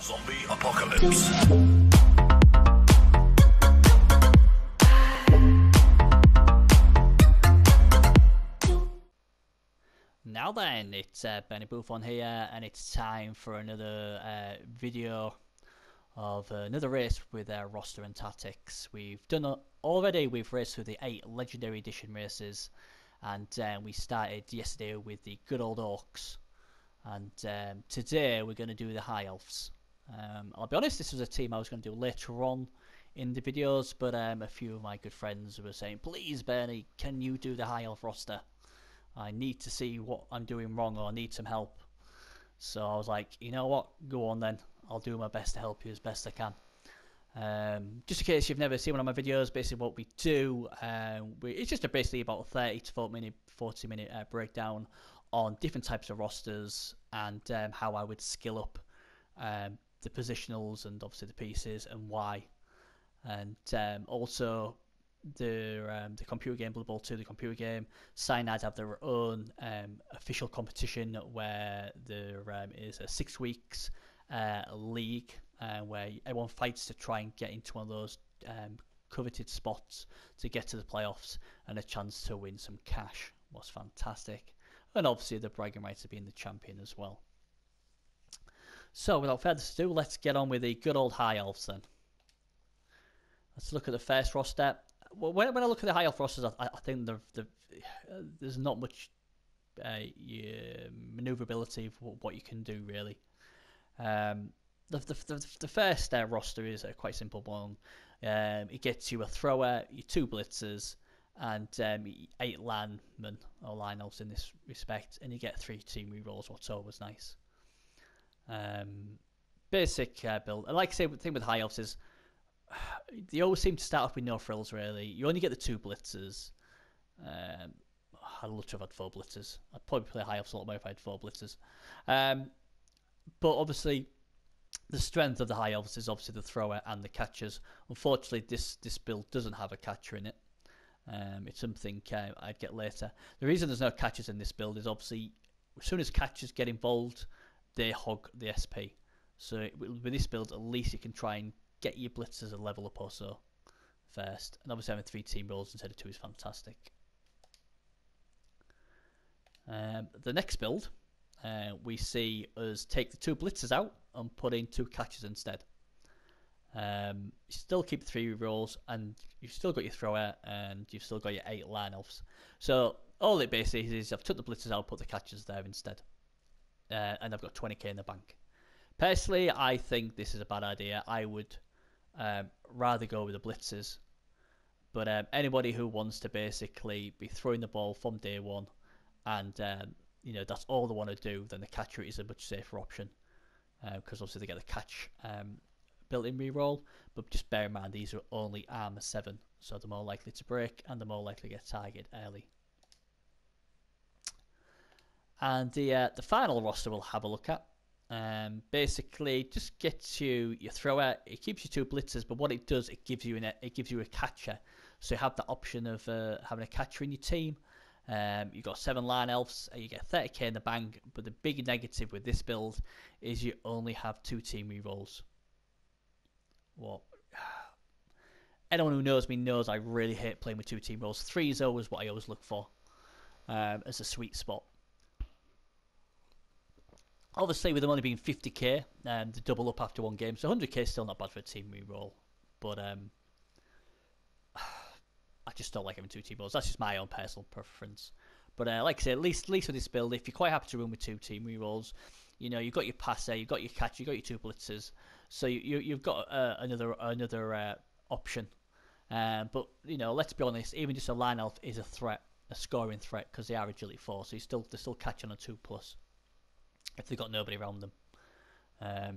Zombie Apocalypse. Now then, it's Benny Buffon here, and it's time for another video of another race with roster and tactics. We've done already. We've raced through the 8 Legendary Edition races, and we started yesterday with the good old Orcs. And today we're going to do the High Elves. I'll be honest, this was a team I was going to do later on in the videos, but a few of my good friends were saying, "Please, Bernie, can you do the High Elf roster? I need to see what I'm doing wrong, or I need some help." So I was like, you know what, go on then. I'll do my best to help you as best I can. Just in case you've never seen one of my videos, basically what we do, it's just basically about a 30 to 40 minute breakdown on different types of rosters and how I would skill up the positionals and obviously the pieces and why. And also the computer game, Bloodbowl 2, the computer game, Cyanide have their own official competition where there is a 6 weeks league where everyone fights to try and get into one of those coveted spots to get to the playoffs and a chance to win some cash. Was fantastic. And obviously the bragging rights of being the champion as well. So without further ado, let's get on with the good old High Elves then. Let's look at the first roster. Well, when I look at the High Elf rosters, I think there's not much manoeuvrability for what you can do really. The first roster is a quite simple one. It gets you a thrower, your 2 blitzers, and 8 linemen or line elves in this respect, and you get 3 team rerolls, what's always nice. Basic build. And like I say, the thing with High Elves is they always seem to start off with no frills really. You only get the 2 blitzers. I'd love to have had 4 blitzers. I'd probably play High Elves a lot more if I had 4 blitzers. But obviously the strength of the High Elves is obviously the thrower and the catchers. Unfortunately this build doesn't have a catcher in it. It's something I'd get later. The reason there's no catchers in this build is obviously as soon as catchers get involved, they hog the SP. So with this build, at least you can try and get your blitzers a level up or so first. And obviously having 3 team rolls instead of 2 is fantastic. The next build, we see us take the 2 blitzers out and put in 2 catchers instead. You still keep 3 rolls, and you've still got your thrower, and you've still got your 8 line elves. So all it basically is, I've took the blitzers out, put the catchers there instead, and I've got 20k in the bank. Personally, I think this is a bad idea. I would rather go with the blitzers, but anybody who wants to basically be throwing the ball from day one, and that's all they want to do, then the catcher is a much safer option, because obviously they get the catch built-in reroll. But just bear in mind, these are only armor 7, so they're more likely to break and they're more likely to get targeted early. And the final roster we'll have a look at. Basically just gets you your thrower. It keeps you 2 blitzers, but what it does, it gives you a catcher. So you have the option of having a catcher in your team. You've got 7 line elves, you get 30k in the bank, but the big negative with this build is you only have 2 team rerolls. Well, anyone who knows me knows I really hate playing with 2 team rolls. 3 is always what I always look for as a sweet spot. Obviously, with them only being 50k, the double up after 1 game, so 100k is still not bad for a team reroll. But I just don't like having 2 team rolls. That's just my own personal preference. But like I say, at least with this build, if you're quite happy to run with 2 team rerolls, you've got your passer, you've got your catcher, you've got your 2 blitzers, so you've got another option. But let's be honest, even just a line elf is a threat, a scoring threat, because they are agility 4, so they're still catching on 2+ if they've got nobody around them. There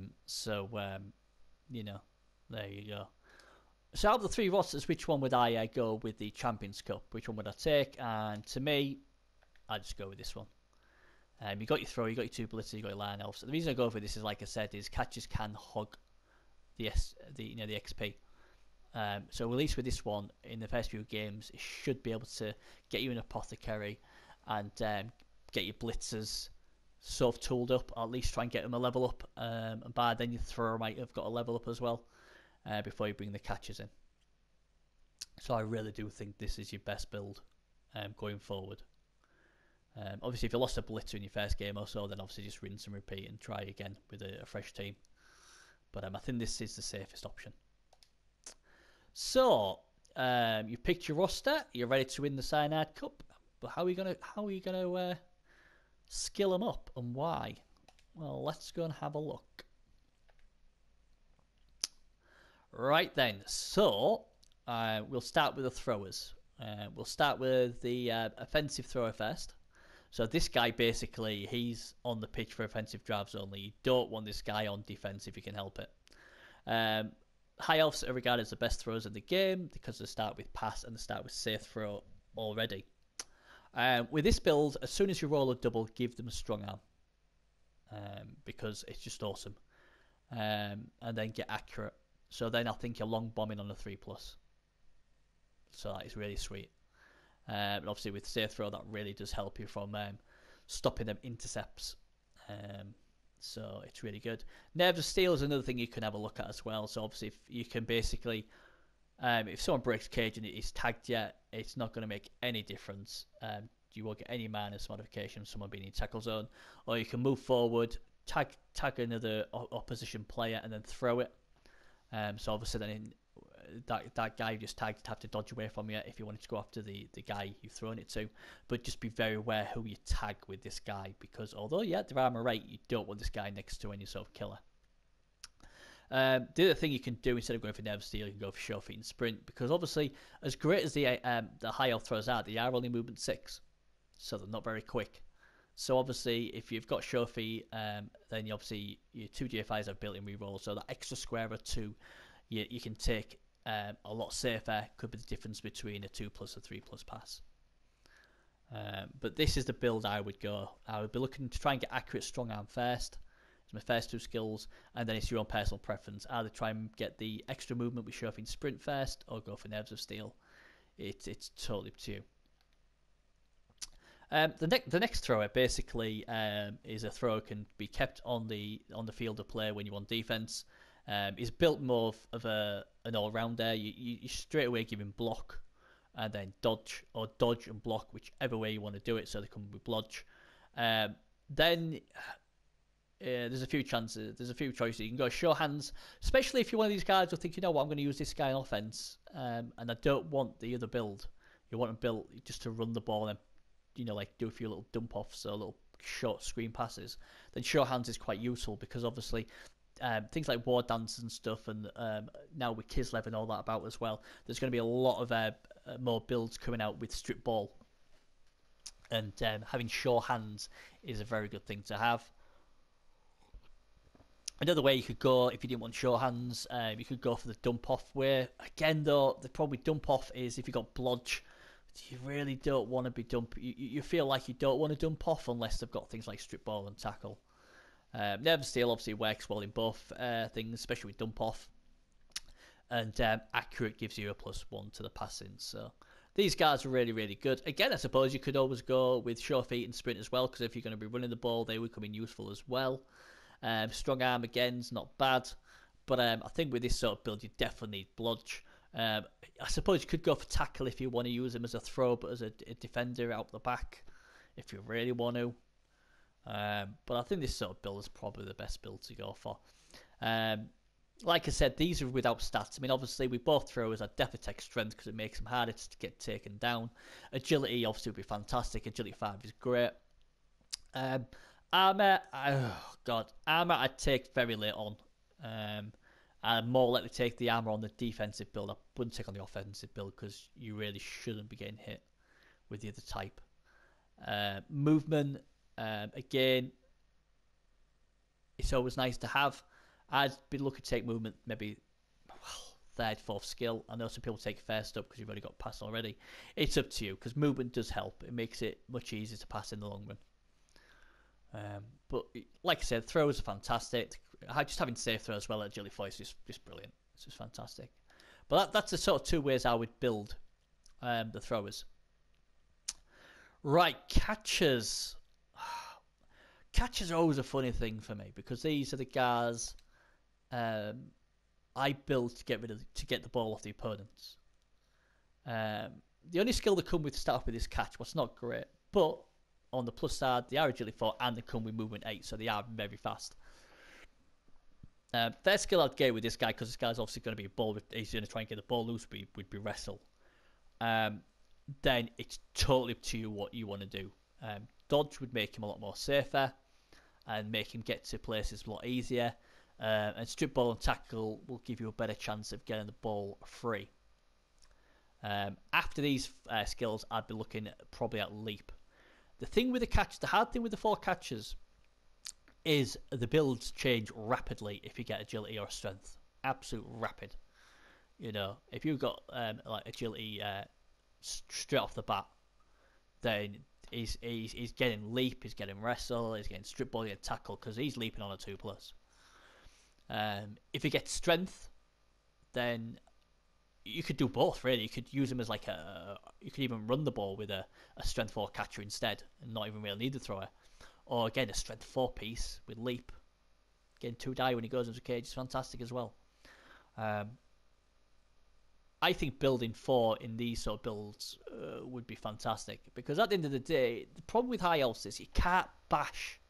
you go. So out of the 3 rosters, which one would I go with the Champions Cup? Which one would I take? And to me, I just go with this one. You got your throw, you got your 2 blitzers, you got your line elves. The reason I go for this is, like I said, is catchers can hog the XP. So at least with this one, in the first few games, it should be able to get you an apothecary and get your blitzers sort of tooled up, or at least try and get them a level up. And by then your thrower might have got a level up as well before you bring the catchers in. So I really do think this is your best build going forward. Obviously, if you lost a Blitzer in your first game or so, then obviously just rinse and repeat and try again with a fresh team. But I think this is the safest option. So you picked your roster. You're ready to win the Cyanide Cup. But how are you gonna skill them up, and why? Well, let's go and have a look. Right then. So we'll start with the throwers. We'll start with the offensive thrower first. So this guy, basically, he's on the pitch for offensive drives only. You don't want this guy on defense if you can help it. High Elves are regarded as the best throwers in the game because they start with pass and they start with safe throw already. With this build, as soon as you roll a double, give them a strong arm. Because it's just awesome. And then get accurate. So then I think you're long bombing on a 3+. So that is really sweet. And obviously with safe throw, that really does help you from stopping them intercepts. So it's really good. Nerves of Steel is another thing you can have a look at as well. So obviously if you can basically, if someone breaks cage and it is tagged yet, it's not going to make any difference. You won't get any minus modification from someone being in tackle zone. Or you can move forward, tag another opposition player and then throw it. So obviously then that guy you just tagged have to dodge away from you if you wanted to go after the guy you've thrown it to. But just be very aware who you tag with this guy, because although they're armor 8, you don't want this guy next to any sort of killer. The other thing you can do, instead of going for Nerve Steel, you can go for Sure Feet and Sprint, because obviously as great as the high elf throws are, they are only movement 6, so they're not very quick. So obviously if you've got Sure Feet, then obviously your 2 GFIs have built-in reroll, so that extra square or 2 you can take a lot safer. Could be the difference between a 2+ or 3+ pass. But this is the build I would go. I would be looking to try and get accurate strong arm first. It's my first 2 skills, and then it's your own personal preference. Either try and get the extra movement with Sure Feet Sprint first, or go for Nerves of Steel. It's totally up to you. The next thrower basically is a thrower can be kept on the field of play when you want defense. He's built more of an all-rounder. You straight away give him block and then dodge, or dodge and block, whichever way you want to do it, so they come with blodge. Then there's a few chances, there's a few choices. You can go Sure Hands, especially if you're one of these guys who think, you know what, I'm going to use this guy in offense, and I don't want the other build. You want to build just to run the ball and, like do a few little dump offs, so little short screen passes. Then Sure Hands is quite useful, because obviously things like war dances and stuff, and now with Kislev and all that about as well, there's going to be a lot of more builds coming out with strip ball, and having Sure Hands is a very good thing to have. Another way you could go, if you didn't want Sure Hands, you could go for the dump off way. Again though, the problem with dump off is if you got blodge, you really don't want to be you feel like you don't want to dump off unless they've got things like strip ball and tackle. Nerve Steel obviously works well in both things, especially with dump off, and accurate gives you a +1 to the passing. So these guys are really, really good. Again, I suppose you could always go with Sure Feet and Sprint as well, because if you're going to be running the ball, they would come in useful as well. Strong arm again is not bad, but I think with this sort of build you definitely need blodge. I suppose you could go for tackle if you want to use him as a throw, but as a defender out the back if you really want to. But I think this sort of build is probably the best build to go for. Like I said, these are without stats. I mean, obviously, with both throwers, I'd definitely take strength because it makes them harder to get taken down. Agility obviously would be fantastic. Agility 5 is great. Armor, armor I'd take very late on. I'd more likely take the armor on the defensive build. I wouldn't take on the offensive build because you really shouldn't be getting hit with the other type. Movement, again, it's always nice to have. I'd be looking to take movement maybe 3rd, 4th skill. I know some people take first up because you've already got pass already. It's up to you, because movement does help. It makes it much easier to pass in the long run. But like I said, throws are fantastic. Just having safe throw as well at Agility 4 is just brilliant. It's just fantastic. But that's the sort of 2 ways I would build the throwers. Right, catchers. catchers are always a funny thing for me because these are the guys I built to get the ball off the opponents. The only skill that come with start off with is catch, what's not great, but on the plus side, they are agility 4 and they come with movement 8, so they are very fast. Their skill I'd get with this guy, because this guy's obviously going to be a ball, he's going to try and get the ball loose, would be wrestle. Then it's totally up to you what you want to do. Dodge would make him a lot more safer and make him get to places a lot easier. And strip ball and tackle will give you a better chance of getting the ball free. After these skills, I'd be looking probably at leap. The thing with the catch, the hard thing with the 4 catches is the builds change rapidly if you get agility or strength. Absolute rapid. You know, if you've got like agility straight off the bat, then he's getting leap, he's getting wrestle, he's getting strip ball, he's getting tackle because he's leaping on a 2+. If he gets strength, then you could do both really. You could use him as like you could even run the ball with a strength 4 catcher instead and not even really need the thrower. Or again, a strength 4 piece with leap. Getting 2 die when he goes into a cage is fantastic as well. I think building 4 in these sort of builds would be fantastic because at the end of the day, the problem with high elves is you can't bash.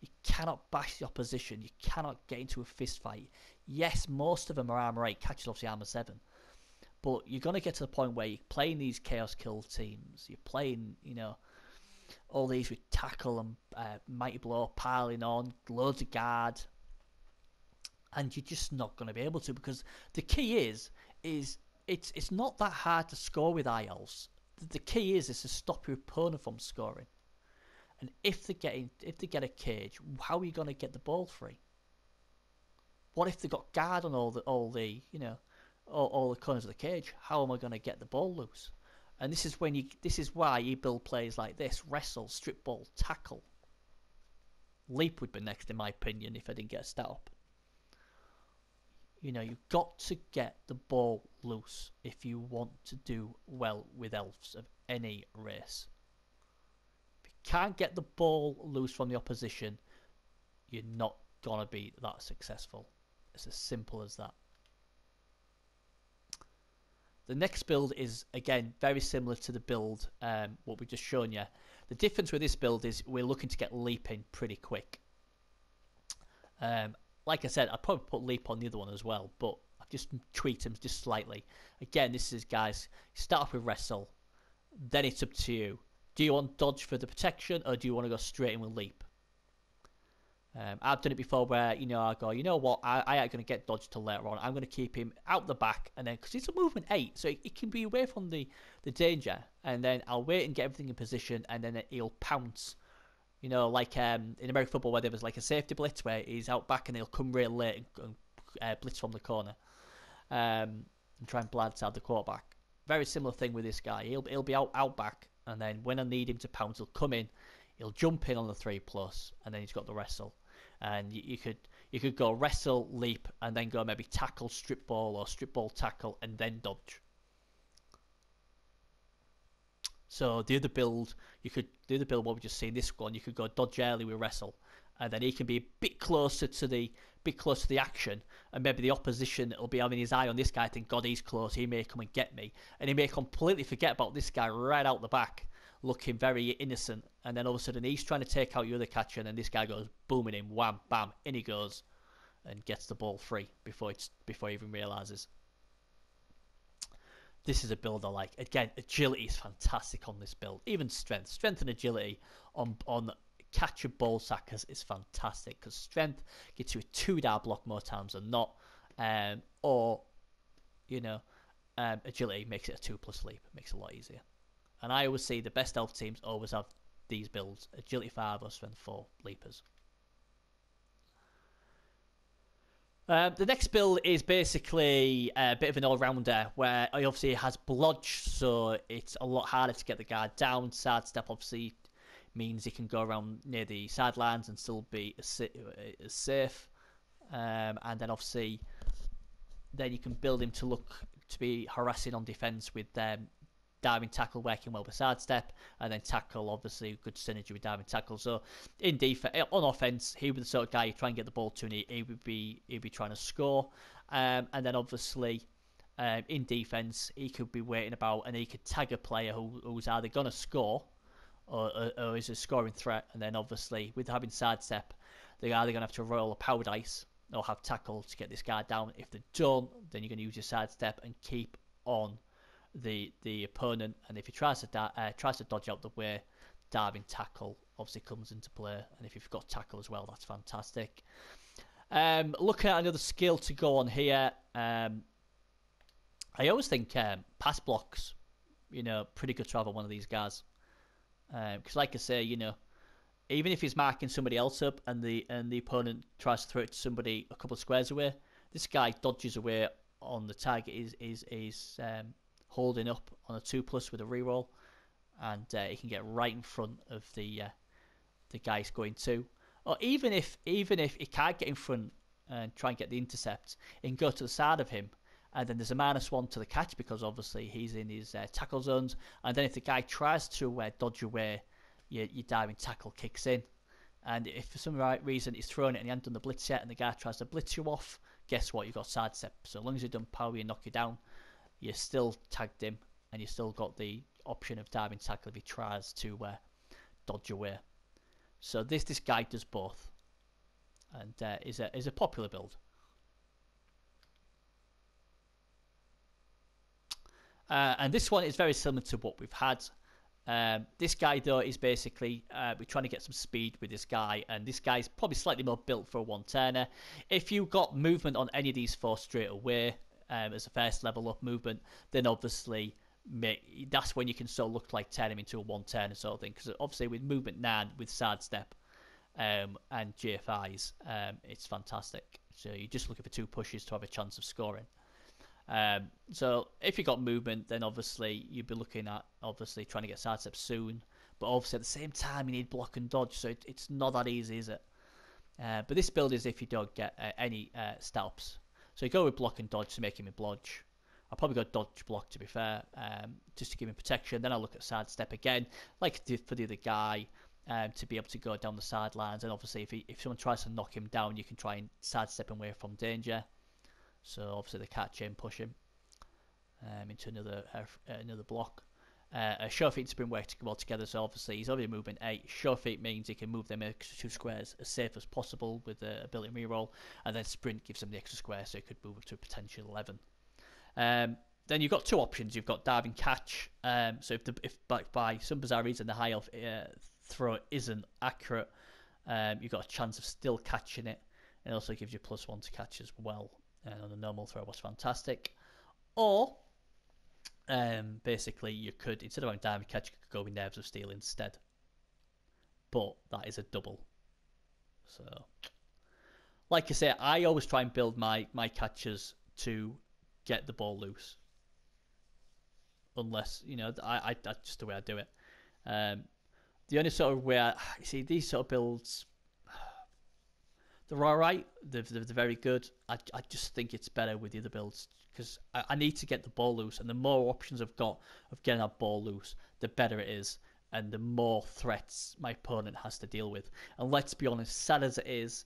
You cannot bash the opposition. You cannot get into a fist fight. Yes, most of them are armor 8. Catches obviously armor 7. But you're going to get to the point where you're playing these Chaos Kill teams. You're playing, you know, all these with tackle and mighty blow, piling on, loads of guard. And you're just not going to be able to because the key is it's not that hard to score with high elves. The key is to stop your opponent from scoring. And if they get a cage, how are you going to get the ball free? What if they got guard on all the corners of the cage? How am I going to get the ball loose? And this is why you build plays like this: wrestle, strip ball, tackle. Leap would be next, in my opinion, if I didn't get a stat up. You know, you've got to get the ball loose if you want to do well with elves of any race. If you can't get the ball loose from the opposition, you're not going to be that successful. It's as simple as that. The next build is, again, very similar to the build what we've just shown you. The difference with this build is we're looking to get leap in pretty quick. Like I said, I'd probably put leap on the other one as well, but I've just tweaked them just slightly. Again, this is, guys, start off with wrestle, then it's up to you. Do you want dodge for the protection, or do you want to go straight in with leap? I've done it before where, you know, I go, you know what, I ain't going to get dodge till later on. I'm going to keep him out the back, and then, because it's a movement 8, so it can be away from the danger, and then I'll wait and get everything in position, and then he'll pounce. You know, like in American football where there was like a safety blitz where he's out back and he'll come real late and blitz from the corner and try and blindside the quarterback. Very similar thing with this guy. He'll be out back, and then when I need him to pounce, he'll come in, he'll jump in on the 3+, and then he's got the wrestle. And you could go wrestle, leap, and then go maybe tackle, strip ball, or strip ball, tackle, and then dodge. So the other build, what we just seen this one, you could go dodge early with wrestle, and then he can be a bit closer to the action, and maybe the opposition will be having his eye on this guy, think, God, he's close, he may come and get me, and he may completely forget about this guy right out the back, looking very innocent, and then all of a sudden he's trying to take out your other catcher, and then this guy goes booming him, wham, bam, in he goes, and gets the ball free before he even realises. This is a build I like. Again, agility is fantastic on this build. Even strength and agility on catcher ball sackers is fantastic because strength gets you a 2-dar block more times than not, or you know, agility makes it a 2+ leap. It makes it a lot easier. And I always see the best elf teams always have these builds: agility 5 or strength 4 leapers. The next build is basically a bit of an all-rounder where he obviously has blodge, so it's a lot harder to get the guard down. Sidestep obviously means he can go around near the sidelines and still be safe. And then obviously then you can build him to look to be harassing on defense with diving tackle working well with sidestep, and then tackle obviously good synergy with diving tackle. So in defense, on offense, he would be the sort of guy you try and get the ball to, and he'd be trying to score. And then obviously in defense, he could be waiting about, and he could tag a player who's either going to score or is a scoring threat. And then obviously with having sidestep, they're either going to have to roll a power dice or have tackle to get this guy down. If they don't, then you're going to use your sidestep and keep on the opponent. And if he tries to dodge out the way, diving tackle obviously comes into play. And if you've got tackle as well, that's fantastic. Looking at another skill to go on here, I always think pass blocks, pretty good to have on one of these guys. Because like I say, even if he's marking somebody else up and the opponent tries to throw it to somebody a couple of squares away, this guy dodges away on the target, is holding up on a 2+ with a reroll, and he can get right in front of the guys going 2. Or even if he can't get in front and try and get the intercept, he can go to the side of him, and then there's a -1 to the catch because obviously he's in his tackle zones. And then if the guy tries to dodge away, your diving tackle kicks in. And if for some right reason he's thrown it and he hasn't done the blitz yet, and the guy tries to blitz you off, guess what? You've got sidestep. So as long as you don't power you and knock you down, you still tagged him, and you still got the option of diving tackle if he tries to dodge away. So this guy does both, and is a popular build. And this one is very similar to what we've had. This guy though is basically we're trying to get some speed with this guy, and this guy's probably slightly more built for a one-turner. If you got movement on any of these 4 straight away as a first level up movement, then obviously that's when you can sort of look like turn him into a one-turner sort of thing, because obviously with movement 9 with sidestep and GFIs, it's fantastic. So you're just looking for 2 pushes to have a chance of scoring. So if you got movement, then obviously you'd be looking at obviously trying to get sidestep soon, but obviously at the same time you need block and dodge, so it's not that easy, is it? But this build is if you don't get any stat-ups. So you go with block and dodge to make him a blodge. I'll probably go dodge block to be fair, just to give him protection. Then I'll look at sidestep again, like for the other guy, to be able to go down the sidelines. And obviously if someone tries to knock him down, you can try and sidestep him away from danger. So obviously they catch him, push him into another block. Sure feet and sprint work well together, so obviously he's already moving 8. Sure feet means he can move them extra 2 squares as safe as possible with the ability reroll, and then sprint gives him the extra square, so he could move up to a potential 11. Then you've got 2 options. You've got dive and catch. So if by some bizarre reason the high elf throw isn't accurate, you've got a chance of still catching it. It also gives you +1 to catch as well. And on a normal throw was fantastic. Or basically you could, instead of having dive and catch, you could go with Nerves of Steel instead. But that is a double. So like I say, I always try and build my catchers to get the ball loose. Unless, that's just the way I do it. The only sort of way you see these sort of builds, they're alright, they're very good. I just think it's better with the other builds, because I need to get the ball loose, and the more options I've got of getting that ball loose, the better it is, and the more threats my opponent has to deal with. And let's be honest, sad as it is,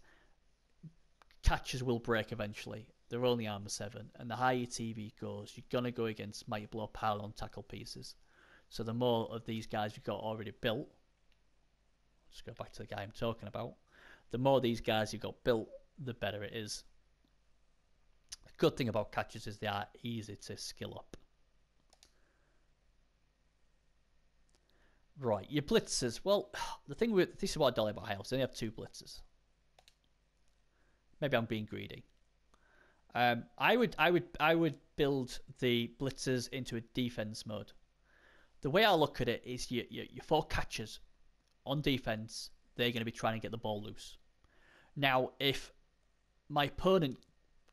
catches will break eventually. They're only armor 7, and the higher your TV goes, you're going to go against mighty blow pile on tackle pieces. So the more of these guys you've got already built, let's go back to the guy I'm talking about, the more of these guys you've got built, the better it is. The good thing about catches is they are easy to skill up. Right, your blitzes. Well, the thing with this is what I don't like about high elves. They only have 2 blitzes. Maybe I'm being greedy. I would build the blitzers into a defense mode. The way I look at it is your 4 catchers on defense, they're going to be trying to get the ball loose. Now, if my opponent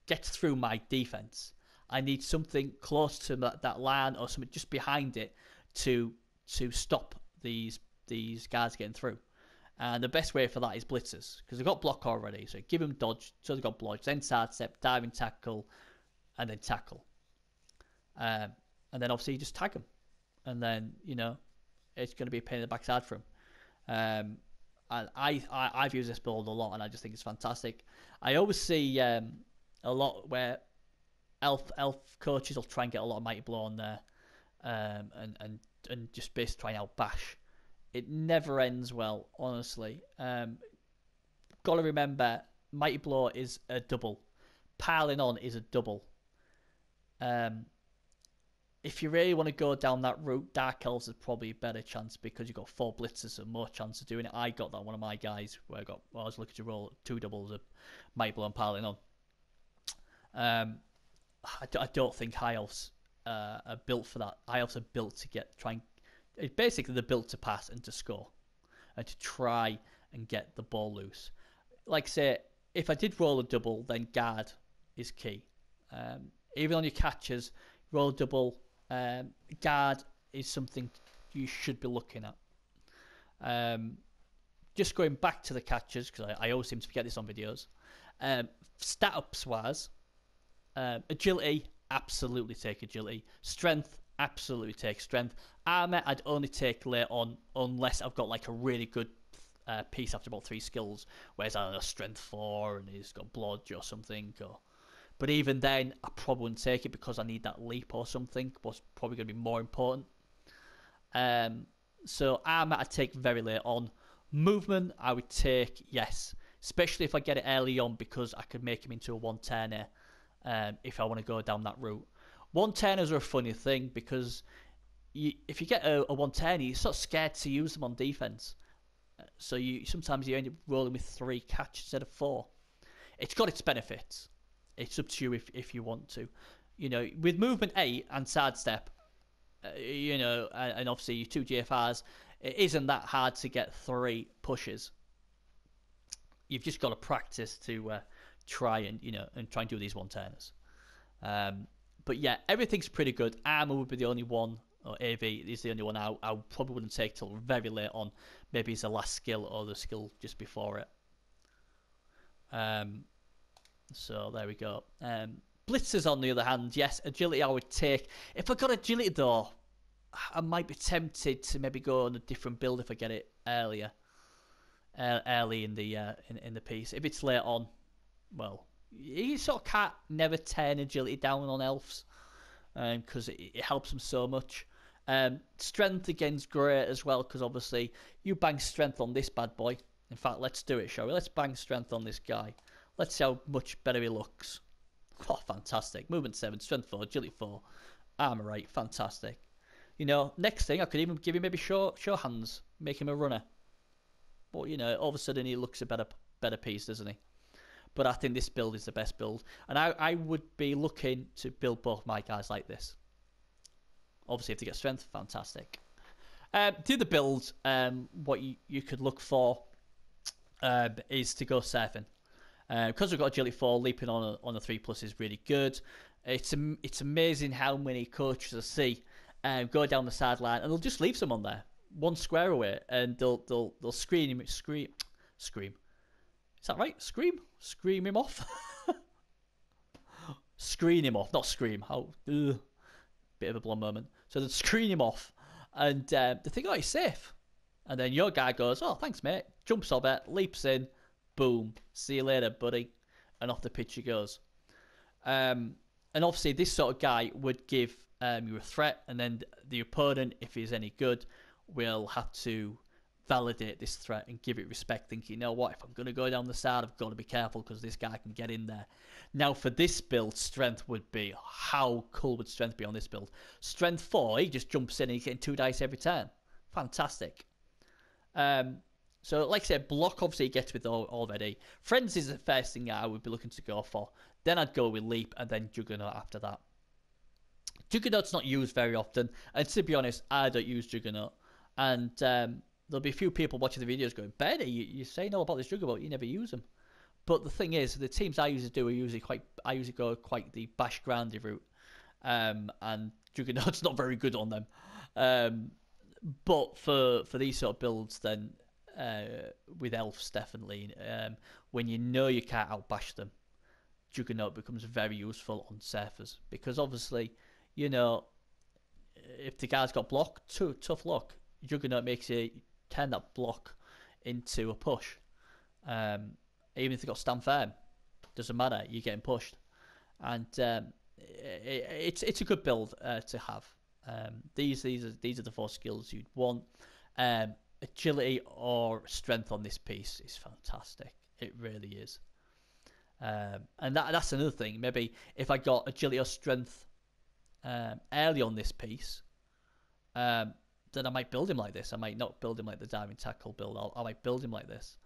gets through my defense, I need something close to that line or something just behind it to stop these guys getting through. And the best way for that is blitzers, because they've got block already. So give them dodge, so they've got blodge, then sidestep, diving tackle, and then tackle. And then obviously you just tag them. and then it's going to be a pain in the backside for him. And I've used this build a lot, and I just think it's fantastic. I always see a lot where elf coaches will try and get a lot of Mighty Blow on there, and just basically try and outbash. It never ends well, honestly. Got to remember, Mighty Blow is a double. Piling on is a double. If you really want to go down that route, Dark Elves is probably a better chance because you've got 4 blitzes and more chance of doing it. I got that one of my guys where I was looking to roll 2 doubles of Mighty Blow and Piling on. I don't think High Elves are built for that. High Elves are built to basically they're built to pass and to score and to try and get the ball loose. Like I say, if I did roll a double, then guard is key. Even on your catches, roll a double, guard is something you should be looking at. Just going back to the catches, because I always seem to forget this on videos. Stat ups wise, agility, absolutely take agility. Strength, absolutely take strength. Armor, I'd only take later on unless I've got like a really good piece after about 3 skills, whereas I don't know, strength 4 and he's got blodge or something. But even then, I probably wouldn't take it because I need that leap or something. What's probably going to be more important. So armor, I'd take very late on. Movement, I would take, yes. Especially if I get it early on because I could make him into a 1-turner if I want to go down that route. 1-turners are a funny thing because if you get a 1-turner, you're sort of scared to use them on defense. So sometimes you end up rolling with 3 catch instead of 4. It's got its benefits. It's up to you if you want to. With movement 8 and sidestep, and obviously your 2 GFRs, it isn't that hard to get 3 pushes. You've just got to practice to try and do these 1-turners. But yeah, everything's pretty good. Armor would be the only one, or AV is the only one I probably wouldn't take till very late on. Maybe it's the last skill or the skill just before it. So there we go. Blitzes on the other hand, yes, agility I would take. If I got agility though, I might be tempted to maybe go on a different build if I get it early in the piece. If it's late on, well, you sort of can't never turn agility down on elves because it helps them so much. Strength again's great as well because obviously you bang strength on this bad boy. In fact, let's do it, shall we? Let's bang strength on this guy. Let's see how much better he looks. Oh, fantastic. Movement 7, strength 4, agility 4, armor 8, fantastic. Next thing, I could even give him maybe show hands, make him a runner. But, all of a sudden he looks a better piece, doesn't he? But I think this build is the best build. And I would be looking to build both my guys like this. Obviously, if they get strength, fantastic. Do the build, what you could look for is to go surfing. Because we've got agility 4, leaping on a 3+ is really good. It's amazing how many coaches I see go down the sideline and they'll just leave someone there, 1 square away, and they'll scream. Is that right? Scream him off. Screen him off, not scream. Bit of a blonde moment. So they'll screen him off, and they think, oh, he's safe. And then your guy goes, oh, thanks, mate. Jumps on it, leaps in. Boom, see you later, buddy. And off the pitch he goes. And obviously this sort of guy would give you a threat, and then the opponent, if he's any good, will have to validate this threat and give it respect, thinking, you know what, if I'm going to go down the side, I've got to be careful because this guy can get in there. Now for this build, strength would be, how cool would strength be on this build? Strength 4, he just jumps in and he's getting 2 dice every turn. Fantastic. So, like I said, block obviously he gets with already. Friends is the first thing I would be looking to go for. Then I'd go with Leap and then Juggernaut after that. Juggernaut's not used very often. And to be honest, I don't use Juggernaut. And there'll be a few people watching the videos going, Benny, you say no about this Juggernaut, you never use them. But the thing is, the teams I usually do are I usually go quite the Bash Grandy route. And Juggernaut's not very good on them. But for these sort of builds, then with Elves, definitely, when you know you can't outbash them, Juggernaut becomes very useful on surfers because obviously, if the guy's got block, tough luck. Juggernaut makes you turn that block into a push. Even if they got stand firm, doesn't matter. You're getting pushed, and it's a good build to have. These are the 4 skills you'd want. Agility or strength on this piece is fantastic. It really is. And that's another thing. Maybe if I got agility or strength early on this piece, then I might build him like this. I might not build him like the diving tackle build. I might build him like this.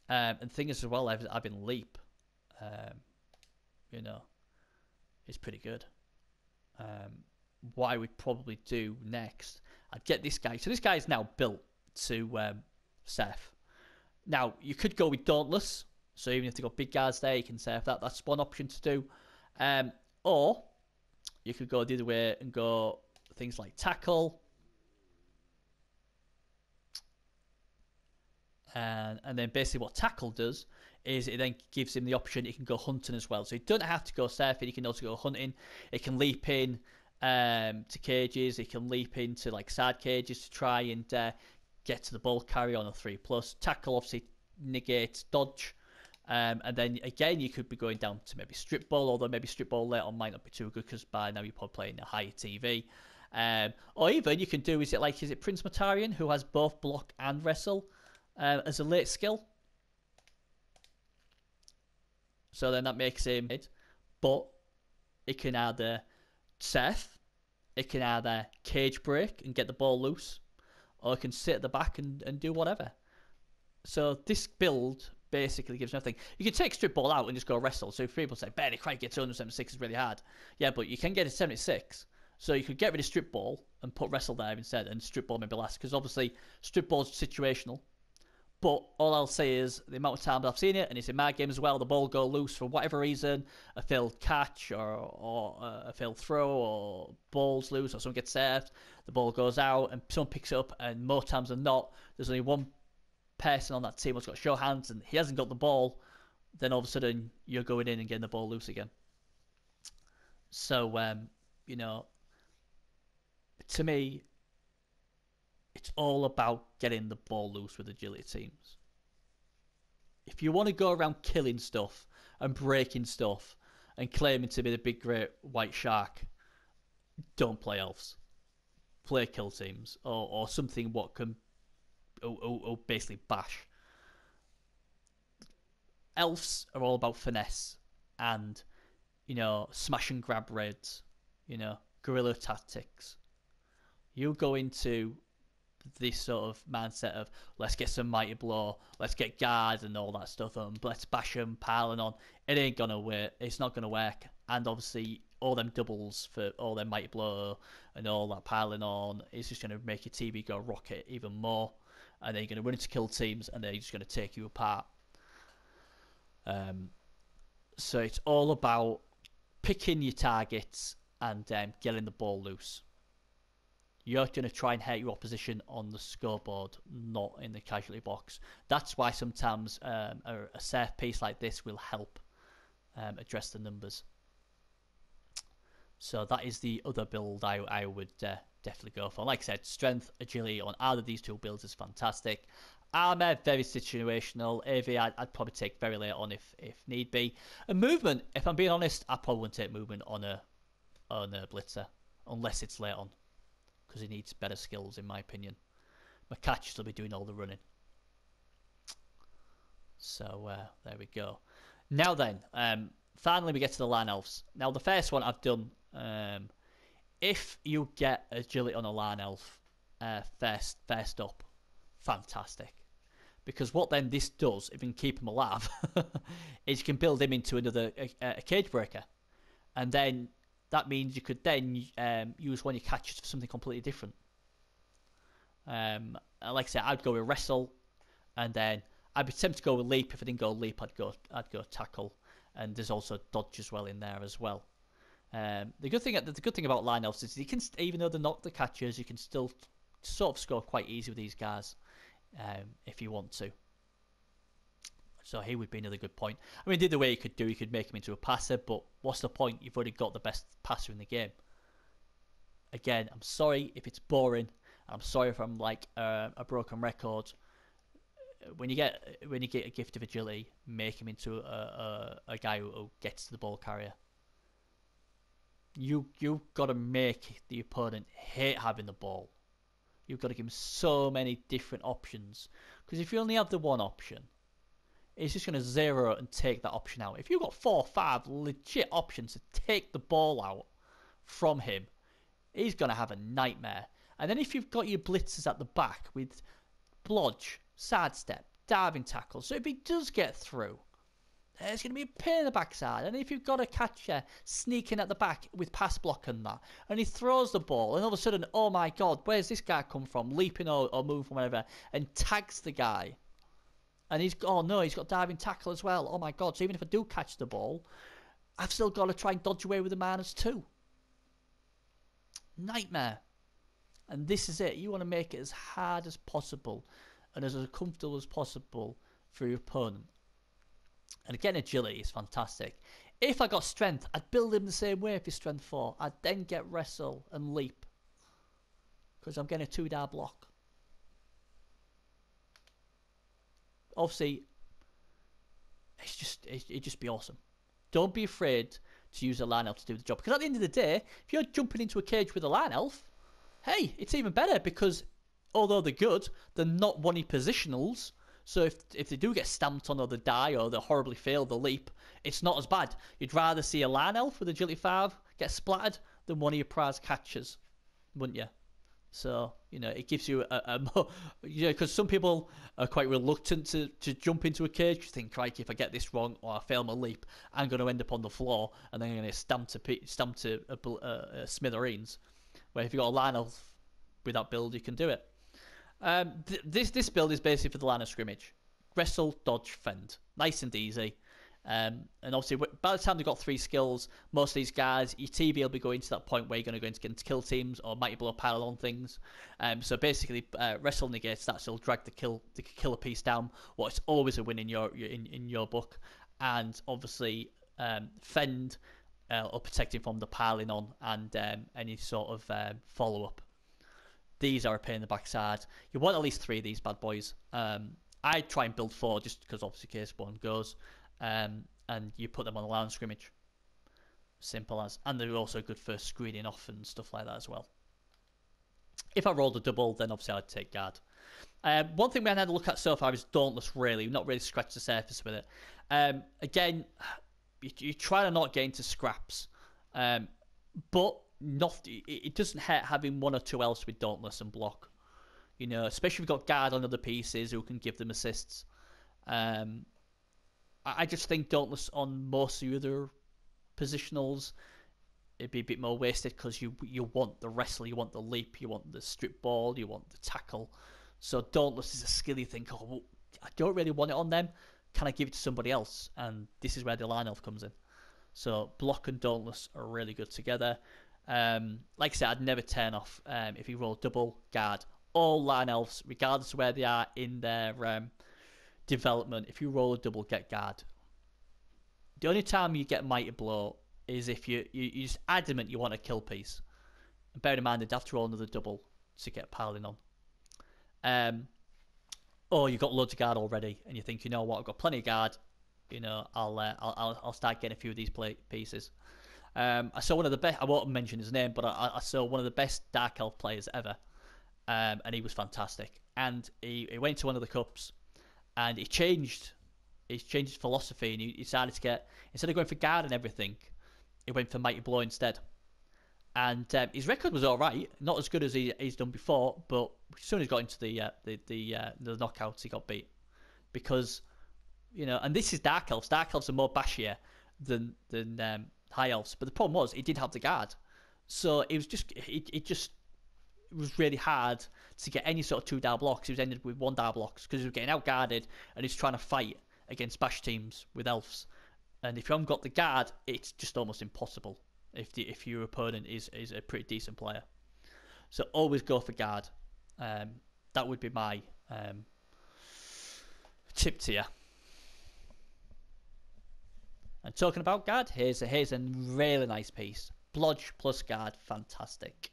And the thing is as well, I've been leap. It's pretty good. What I would probably do next, I'd get this guy. So this guy is now built to surf. Now you could go with Dauntless. So even if they've got big guards there, you can surf that. That's one option to do. Or you could go the other way and go things like tackle. And then basically what tackle does is it then gives him the option he can go hunting as well. So he doesn't have to go surfing, he can also go hunting. He can leap in to cages, he can leap into like side cages to try and get to the ball carrier on a 3+. Tackle obviously negates dodge. And then again you could be going down to maybe strip ball, although maybe strip ball later on might not be too good because by now you're probably playing a higher TV. Or even you can do, is it Prince Matarian who has both block and wrestle as a late skill? So then that makes him, but it can either surf, it can either cage break and get the ball loose, or it can sit at the back and do whatever. So this build basically gives nothing. You can take strip ball out and just go wrestle. So if people say, Benny Craig gets 276 is really hard. Yeah, but you can get a 76. So you could get rid of strip ball and put wrestle there instead, and strip ball maybe last, because obviously strip ball's situational. But all I'll say is the amount of times I've seen it, and it's in my game as well, the ball go loose for whatever reason, a failed catch or a failed throw, or balls loose, or someone gets served, the ball goes out and someone picks it up, and more times than not, there's only one person on that team who's got show hands and he hasn't got the ball, then all of a sudden you're going in and getting the ball loose again. So, to me, it's all about getting the ball loose with agility teams. If you want to go around killing stuff and breaking stuff and claiming to be the big great white shark, don't play elves. Play kill teams or something what can basically bash. Elves are all about finesse and, smash and grab raids, guerrilla tactics. You go into this sort of mindset of let's get some mighty blow, let's get guards and all that stuff, and let's bash them, piling on. It ain't gonna work. It's not gonna work. And obviously all them doubles for all them mighty blow and all that piling on is just gonna make your TV go rocket even more, and then you're gonna run into kill teams and they're just gonna take you apart. So it's all about picking your targets and getting the ball loose. You're going to try and hurt your opposition on the scoreboard, not in the casualty box. That's why sometimes a surf piece like this will help address the numbers. So that is the other build I would definitely go for. Like I said, strength, agility on either of these two builds is fantastic. Armour, very situational. AV, I'd probably take very late on if need be. And movement, if I'm being honest, I probably wouldn't take movement on a Blitzer, unless it's late on, because he needs better skills, in my opinion. McCatch will be doing all the running. So there we go. Now then, finally we get to the Line Elves. Now the first one I've done, if you get agility on a Line Elf first up, fantastic. Because what then this does, if you can keep him alive, is you can build him into another a cage breaker. And then that means you could then use one of your catches for something completely different. Like I said, I'd go with wrestle, and then I'd be tempted to go with leap. If I didn't go leap, I'd go tackle, and there's also dodge as well in there as well. The good thing about Line Elves is you can, even though they're not the catchers, you can still sort of score quite easy with these guys if you want to. So he would be another good point. I mean, the other way you could make him into a passer, but what's the point? You've already got the best passer in the game. Again, I'm sorry if it's boring. I'm sorry if I'm like a broken record. When you get a gift of agility, make him into a guy who gets to the ball carrier. You've got to make the opponent hate having the ball. You've got to give him so many different options. Because if you only have the one option, it's just going to zero and take that option out. If you've got 4 or 5 legit options to take the ball out from him, he's going to have a nightmare. And then if you've got your blitzes at the back with blodge, sidestep, diving tackle, so if he does get through, it's going to be a pain in the backside. And if you've got a catcher sneaking at the back with pass block and that, and he throws the ball, and all of a sudden, oh my god, where's this guy come from? Leaping or moving from whatever, and tags the guy. And he's got diving tackle as well. Oh my god, so even if I do catch the ball, I've still got to try and dodge away with the -2. Nightmare. And this is it. You want to make it as hard as possible and as comfortable as possible for your opponent. And again, agility is fantastic. If I got strength, I'd build him the same way if he's strength 4. I'd then get wrestle and leap, because I'm getting a 2-dar block. Obviously, it'd just be awesome. Don't be afraid to use a line elf to do the job, because at the end of the day, if you're jumping into a cage with a line elf, hey, it's even better, because although they're good, they're not 1E positionals. So if they do get stamped on, or they die, or they horribly fail the leap, it's not as bad. You'd rather see a line elf with agility 5 get splattered than one of your prize catchers, wouldn't you? So, it gives you a more, because some people are quite reluctant to jump into a cage. You think, crikey, if I get this wrong or I fail my leap, I'm going to end up on the floor and then I'm going to stamp to smithereens. Where if you've got a line elf with that build, you can do it. This build is basically for the line of scrimmage. Wrestle, dodge, fend. Nice and easy. And obviously, by the time they've got 3 skills, most of these guys, your TB will be going to that point where you're going to go into kill teams or mighty blow pile on things. So basically, wrestle negates that, so it'll drag the killer piece down. What's always a win in your book. And obviously, fend or protecting from the piling on and any sort of follow up. These are a pain in the backside. You want at least 3 of these bad boys. I try and build 4 just because obviously in case one goes. And you put them on the line of scrimmage. Simple as. And they're also good for screening off and stuff like that as well. If I rolled a double, then obviously I'd take guard. One thing we haven't had a look at so far is Dauntless, really. We've not really scratched the surface with it. Again, you try to not get into scraps. But it doesn't hurt having 1 or 2 elves with Dauntless and block. Especially if you've got guard on other pieces who can give them assists. I just think Dauntless on most of the other positionals, it'd be a bit more wasted, because you want the wrestle, you want the leap, you want the strip ball, you want the tackle. So Dauntless is a skill you think, oh, I don't really want it on them. Can I give it to somebody else? And this is where the line elf comes in. So block and Dauntless are really good together. Like I said, I'd never turn off if you roll double guard. All line elves, regardless of where they are in their development, if you roll a double, get guard. The only time you get mighty blow is if you're just adamant you want a kill piece. And bear in mind, they'd have to roll another double to get piling on. Or you've got loads of guard already, and you think, you know what, I've got plenty of guard. I'll start getting a few of these pieces. I saw one of the best. I won't mention his name, but I saw one of the best Dark Elf players ever, and he was fantastic. And he went to one of the cups, and he changed his philosophy, and he decided to get, instead of going for guard and everything, he went for mighty blow instead. And his record was all right, not as good as he's done before, but as soon as he got into the knockouts, he got beat, because and this is Dark Elves. Dark Elves are more bashier than High Elves, but the problem was he did have the guard, so it was really hard to get any sort of 2-dar blocks. He was ended with 1-dar blocks because he was getting outguarded, and he's trying to fight against bash teams with elves. And if you haven't got the guard, it's just almost impossible if your opponent is a pretty decent player. So always go for guard. That would be my tip to you. And talking about guard, here's a really nice piece. Blodge plus guard, fantastic.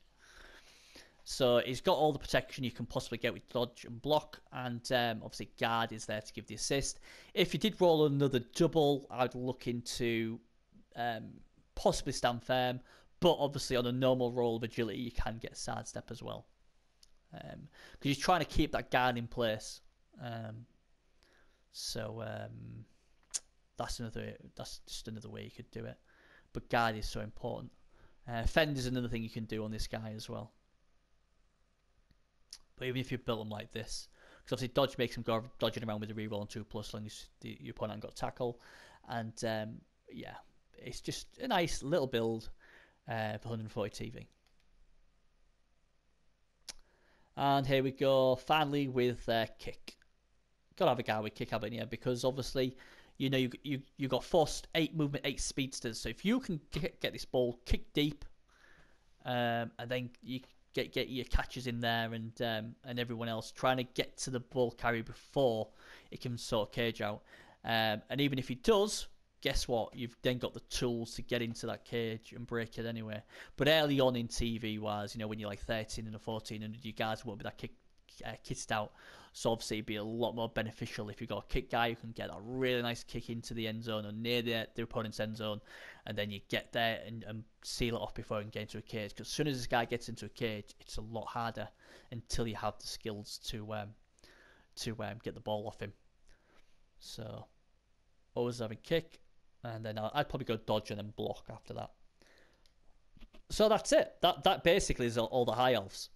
So he's got all the protection you can possibly get with dodge and block, and obviously guard is there to give the assist. If you did roll another double, I'd look into possibly stand firm, but obviously on a normal roll of agility you can get sidestep as well, because you're trying to keep that guard in place. That's just another way you could do it, but guard is so important. Fend is another thing you can do on this guy as well. But even if you build them like this, because obviously dodge makes him go dodging around with a reroll and 2+, as long as your opponent ain't got tackle. And yeah, it's just a nice little build for 140 TV. And here we go, finally with kick. Gotta have a guy with kick, haven't you? Because obviously, you know, you got forced 8 movement, 8 speedsters. So if you can get this ball kick deep, and then you get your catchers in there and everyone else trying to get to the ball carrier before it can sort of cage out. And even if he does, guess what? You've then got the tools to get into that cage and break it anyway. But early on in TV wise, you know, when you're like 13 and 14 and you guys won't be that kitted out. So obviously it'd be a lot more beneficial if you got a kick guy who can get a really nice kick into the end zone or near the opponent's end zone, and then you get there and seal it off before you can get into a cage. Because as soon as this guy gets into a cage, it's a lot harder until you have the skills to get the ball off him. So always having kick, and then I'd probably go dodge and then block after that. So that's it. That basically is all the high elves.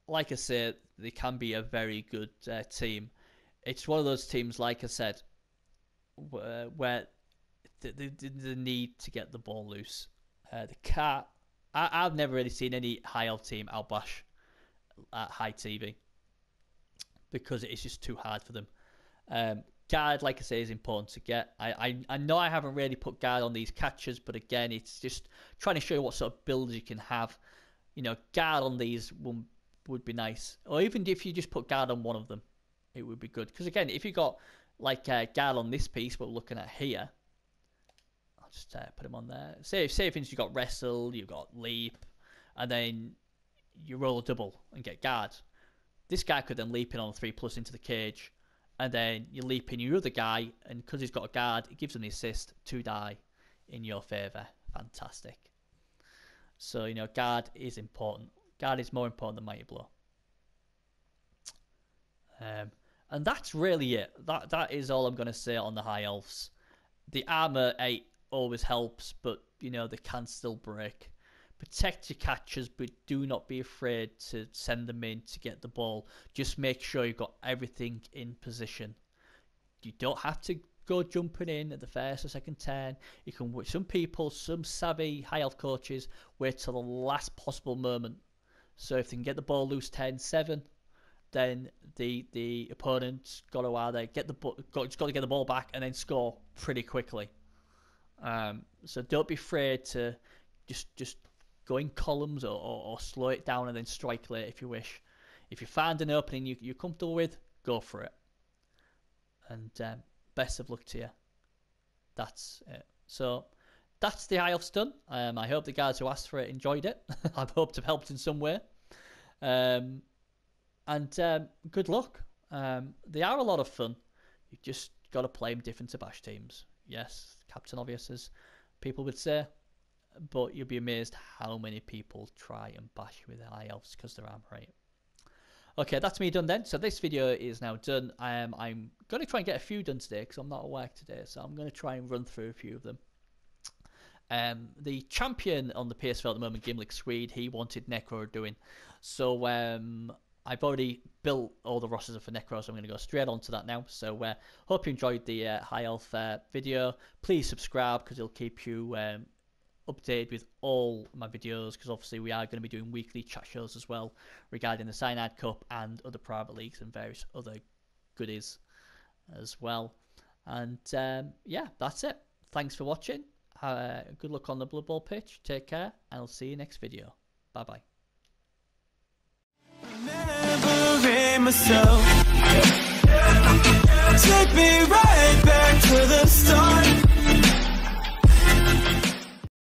Like I said, they can be a very good team. It's one of those teams, like I said, where the need to get the ball loose. I've never really seen any high elf team outbash at high TV because it's just too hard for them. Guard, like I say, is important to get. I know I haven't really put guard on these catchers, but again, it's just trying to show you what sort of builds you can have. You know, guard on these would be nice, or even if you just put guard on one of them, it would be good. Because again, if you got like guard on this piece we're looking at here, I'll just put him on there. Say for instance you got wrestle, you got leap, and then you roll a double and get guard. This guy could then leap in on a 3+ into the cage, and then you leap in your other guy, and because he's got a guard, it gives him the assist, 2 die in your favour. Fantastic. So you know, guard is important. Guard is more important than Mighty Blow. And that's really it. That is all I'm going to say on the high elves. The armor 8 always helps, but you know, they can still break. Protect your catchers, but do not be afraid to send them in to get the ball. Just make sure you've got everything in position. You don't have to go jumping in at the first or second turn. You can. Some savvy high elf coaches wait till the last possible moment. So if they can get the ball loose 10-7, then the opponent's got to either get to get the ball back and then score pretty quickly. So don't be afraid to just go in columns or slow it down and then strike late if you wish. If you find an opening you're comfortable with, go for it. And best of luck to you. That's it. So that's the high elves done. I hope the guys who asked for it enjoyed it. I hope to have helped in some way. And good luck. They are a lot of fun. You just got to play them different to bash teams. Yes, Captain Obvious, as people would say. But you'll be amazed how many people try and bash with the high elves because they're armor 8. Okay, that's me done then. So this video is now done. I'm going to try and get a few done today because I'm not at work today. So I'm going to try and run through a few of them. The champion on the PSL at the moment, Gimlick Swede, he wanted Necro doing. So I've already built all the rosters for Necro, so I'm going to go straight on to that now. So hope you enjoyed the High Elf video. Please subscribe because it'll keep you updated with all my videos, because obviously we are going to be doing weekly chat shows as well regarding the Cyanide Cup and other private leagues and various other goodies as well. And yeah, that's it. Thanks for watching. Good luck on the Blood Bowl pitch. Take care, and I'll see you next video. Bye bye. Take me right back to the start.